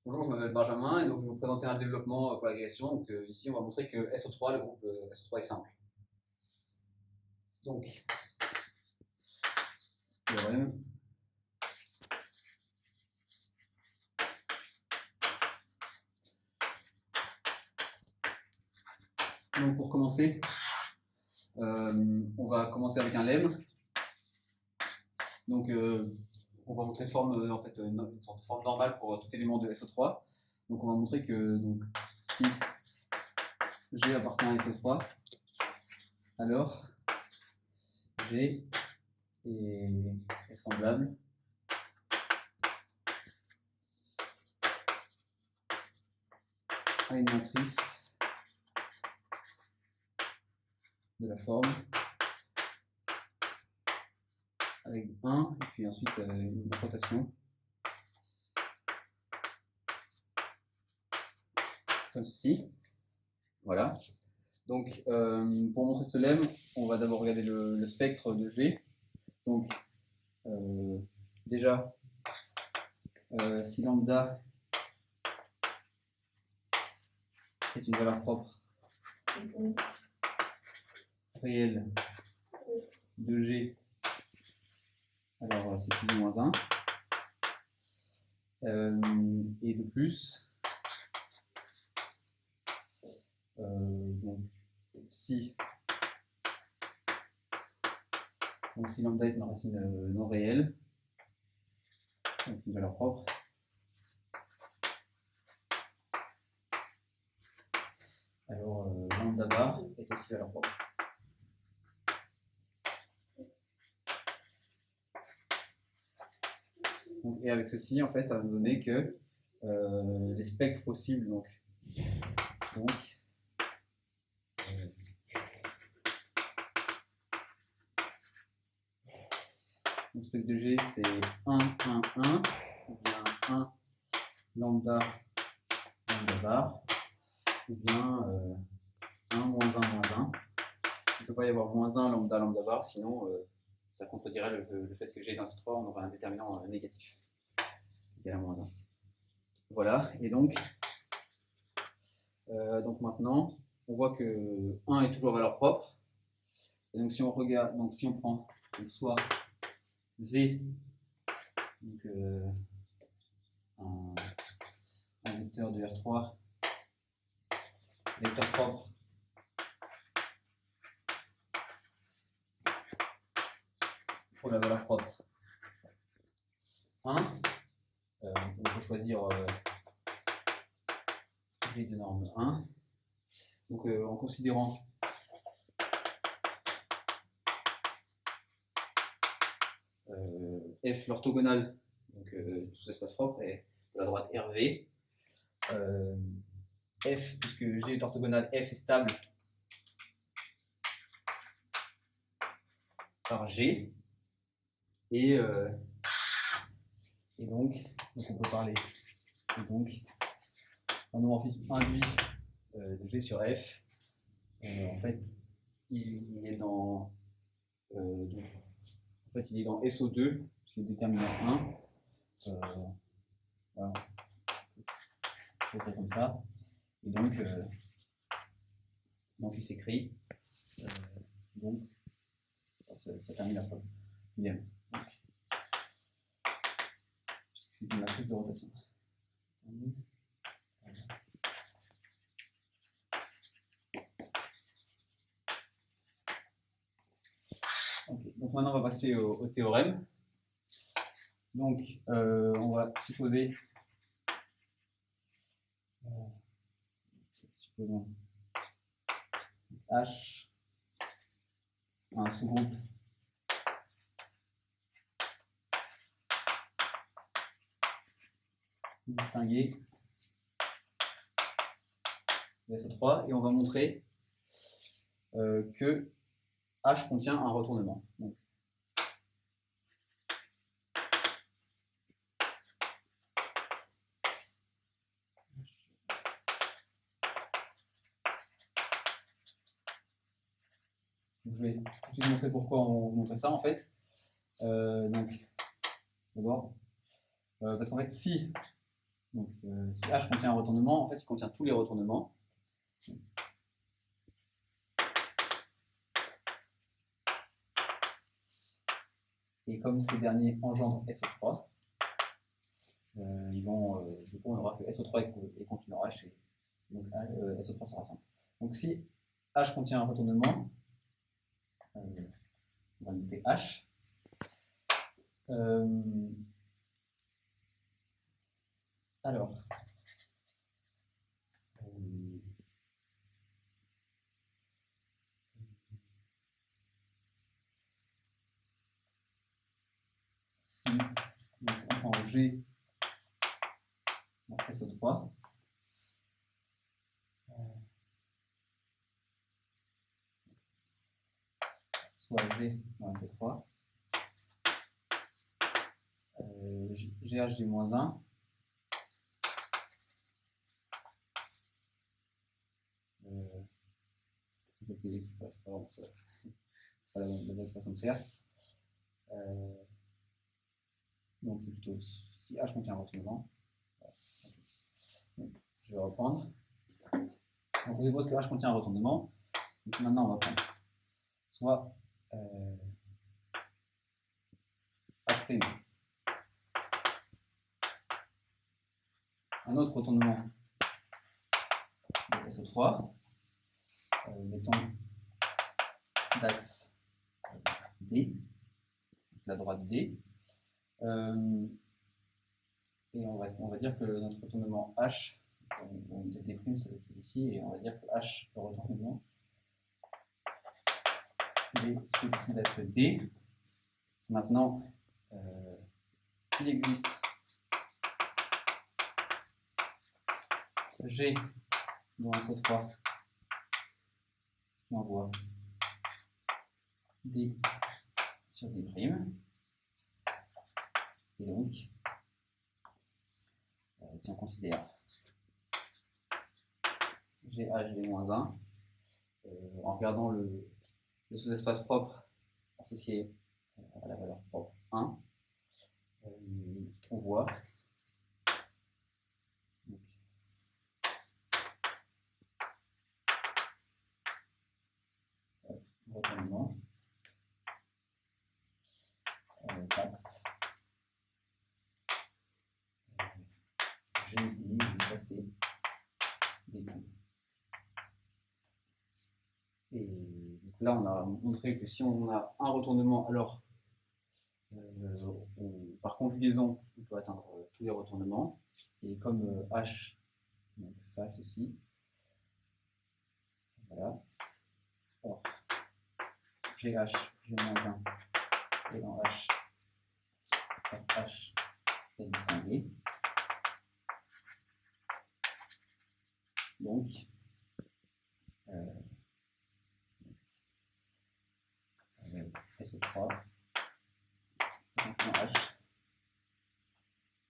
Bonjour, je m'appelle Benjamin et donc je vais vous présenter un développement pour l'agrégation. Donc ici, on va montrer que SO3, le groupe SO3 est simple. Donc, théorème. Donc pour commencer, on va commencer avec un lemme. Donc on va montrer une forme, en fait, une sorte de forme normale pour tout élément de SO3. Donc on va montrer que donc, si G appartient à SO3, alors G est semblable à une matrice de la forme avec 1 et puis ensuite une rotation comme ceci. Voilà. Donc pour montrer ce lemme, on va d'abord regarder le spectre de G. Donc déjà, si lambda est une valeur propre réelle de G, alors c'est plus ou moins 1. Et de plus, donc, si lambda est une racine non réelle, donc une valeur propre, alors lambda bar est aussi valeur propre. Donc, et avec ceci, en fait, ça va nous donner que les spectres possibles, donc le spectre de G, c'est 1, 1, 1, ou bien 1 lambda bar, ou bien 1, moins 1, moins 1. Il ne peut pas y avoir moins 1 lambda bar, sinon ça contredirait le fait que G dans ce 3, on aurait un déterminant négatif, égal à moins 1. Voilà, et donc maintenant, on voit que 1 est toujours valeur propre. Et donc si on regarde, donc si on prend donc soit V, donc un vecteur de R3, vecteur propre, pour la valeur propre 1, on peut choisir G de norme 1. Donc en considérant F l'orthogonale sous espace propre et de la droite RV, F, puisque G est orthogonale, F est stable par G, et donc on peut parler donc un homomorphisme induit de G sur F. En fait, il est dans il est dans SO2, qui est déterminant 1. Voilà. Comme ça. Et donc il s'écrit. Donc, ça termine la preuve. Bien. C'est une matrice de rotation. Okay. Donc maintenant, on va passer au théorème. Donc, on va supposer supposons H un sous-groupe distingué de SO3 et on va montrer que H contient un retournement. Donc, je vais tout de suite montrer pourquoi on montrait ça en fait. Donc, d'abord, parce qu'en fait, si Donc, si H contient un retournement, en fait, il contient tous les retournements. Et comme ces derniers engendrent SO3, ils vont, du coup, on aura que SO3 est continu H, et donc SO3 sera simple. Donc, si H contient un retournement, on va noter H. Alors, si donc, on prend G dans SO3, soit G dans SO3, GHG-1, c'est pas la bonne façon de faire. Donc c'est plutôt si H contient un retournement. Je vais reprendre. Donc on suppose que H contient un retournement. Donc maintenant on va prendre soit H', un autre retournement de SO3, mettons d'axe D, la droite D, et on va dire que notre retournement H, on déprime celui qui est ici, et on va dire que H, le retournement, est celui-ci d'axe D. Maintenant, il existe G dans SO3 qui envoie D sur D'. Et donc, si on considère GHG-1, en regardant le sous-espace propre associé à la valeur propre 1, on voit donc, ça va être un retournement d'axe GD, ça c'est D'. Et donc là, on a montré que si on a un retournement, alors par conjugaison, on peut atteindre tous les retournements. Et comme H, donc ça, ceci, voilà. Or, GH, G-1, et dans H, H est distingué. Donc, SO3, H.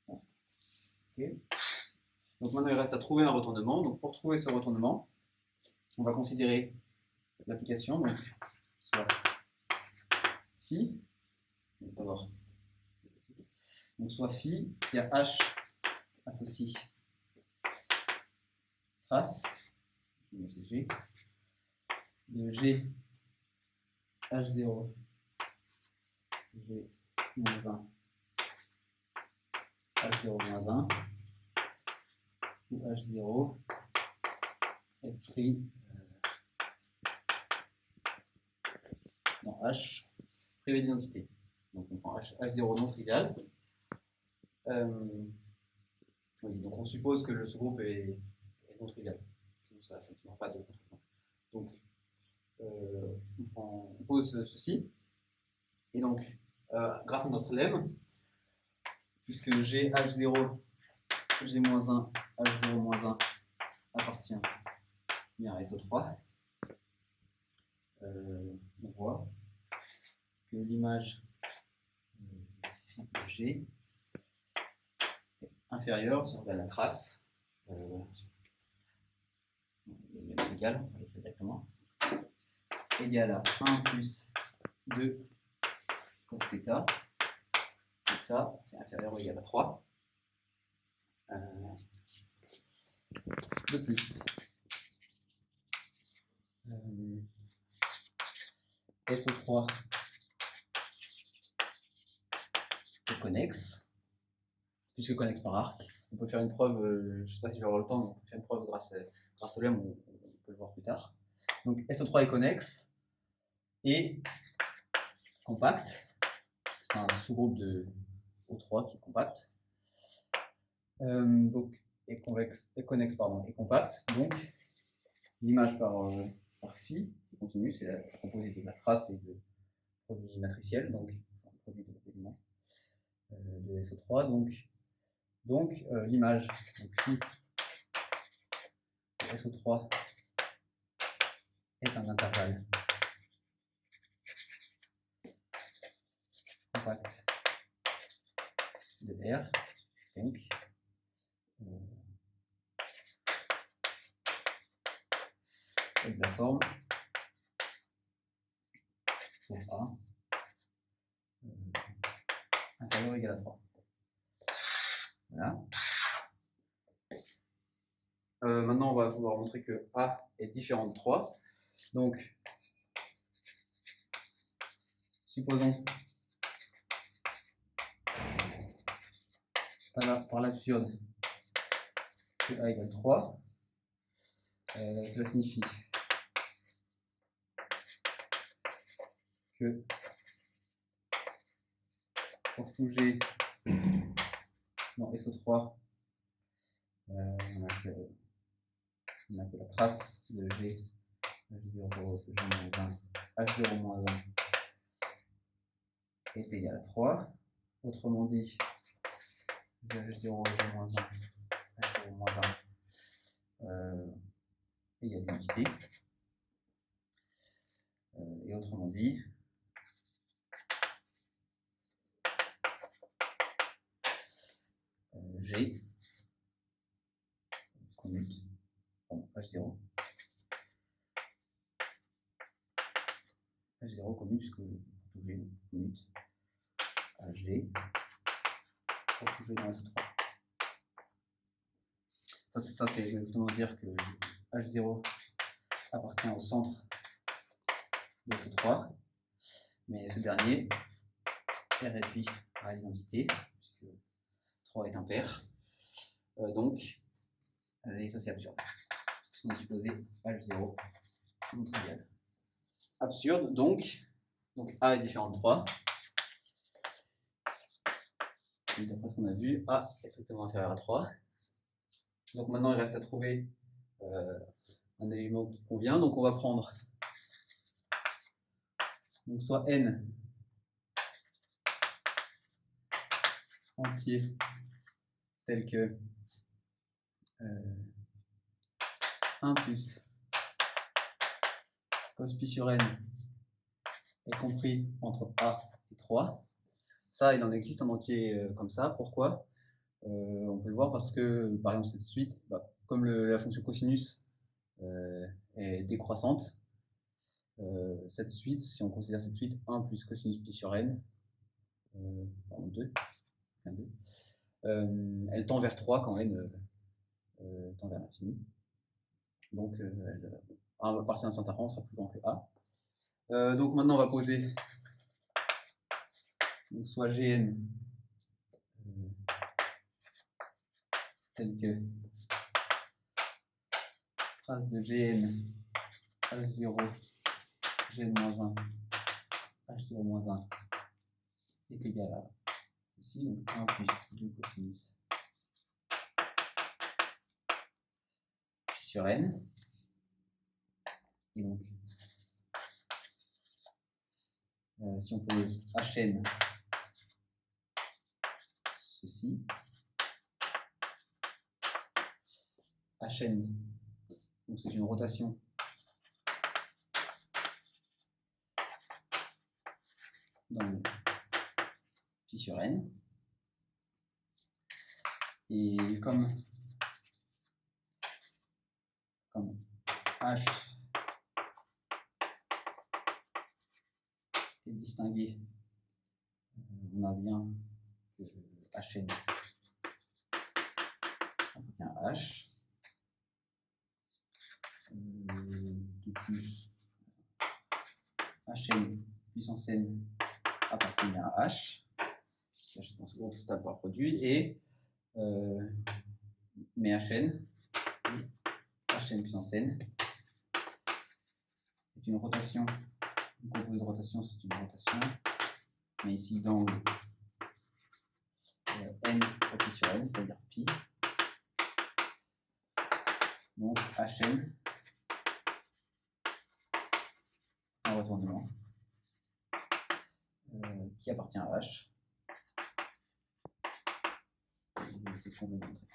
Okay. Donc maintenant, il reste à trouver un retournement. Donc pour trouver ce retournement, on va considérer l'application. Donc, soit phi, d'abord, donc soit phi qui a H associe trace, G, de G H0, G-1, H0-1, ou H0 est pris dans H privé d'identité. Donc on prend H0 non trivial. Oui, donc on suppose que le sous-groupe est non trivial. Ça ne prend pas de contre-exemple. Donc on pose ceci. Et donc, grâce à notre lemme, puisque G H0, G-1, H0-1 appartient bien à SO3, on voit que l'image de G est inférieure, si on regarde la trace, égale, on va l'écrire directement, égale à 1 plus 2 cos θ, et ça, c'est inférieur ou égal à 3. de plus. SO3 est connexe, plus que connexe par arc. On peut faire une preuve, je ne sais pas si je vais avoir le temps, mais on peut faire une preuve grâce au lemme, on peut le voir plus tard. Donc SO3 est connexe et compact. C'est un sous-groupe de O3 qui est compact. Donc est connexe, et compact. Donc l'image par phi qui continue, c'est la composée de la trace et de produit matriciel, donc produit d'éléments de SO3. Donc l'image, phi de SO3 est un intervalle compact de R. Donc de la forme pour A inférieur ou égal à 3. Voilà. Maintenant, on va pouvoir montrer que A est différent de 3. Donc, supposons par l'absurde que A égale 3. Cela signifie que pour tout G dans SO3, on a que la trace de G H0, G-1, H0-1 est égal à 3. Autrement dit, H0, G-1, H0-1 égale l'identité. Et autrement dit, G commute, H0 commute puisque tout G commute à G pour tout G dans SO3. Ça c'est exactement dire que H0 appartient au centre de SO3, mais ce dernier est réduit à l'identité puisque 3 est impair. Et ça c'est absurde. On a supposé H0 non trivial. Absurde, donc A est différent de 3. Et d'après ce qu'on a vu, A est strictement inférieur à 3. Donc maintenant il reste à trouver un élément qui convient. Donc on va prendre donc soit n entier tel que 1 plus cos pi sur n est compris entre A et 3. Ça, il en existe un entier comme ça. Pourquoi? On peut le voir parce que, par exemple, cette suite, comme la fonction cosinus est décroissante, cette suite, si on considère cette suite 1 plus cosinus pi sur n, pardon, 2, elle tend vers 3 quand n tend vers l'infini. Donc, A appartient à un certain rang, sera plus grand que A. Donc maintenant, on va poser donc, soit Gn tel que trace de Gn H0 Gn-1 H0-1 est égal à ceci, donc 1 plus 2 cosinus pi sur n. Et donc, si on pose Hn ceci, Hn, donc c'est une rotation dans le pi sur n. Et comme H est distingué, on a bien que Hn H. De plus, Hn puissance n appartient à H. Je pense que c'est un pouvoir produit. Et mais Hn puissance n est une rotation. Une composée de rotation, c'est une rotation. Mais ici, d'angle n fois pi sur n, c'est-à-dire pi. Donc Hn, un retournement qui appartient à H. C'est ce qu'on veut montrer.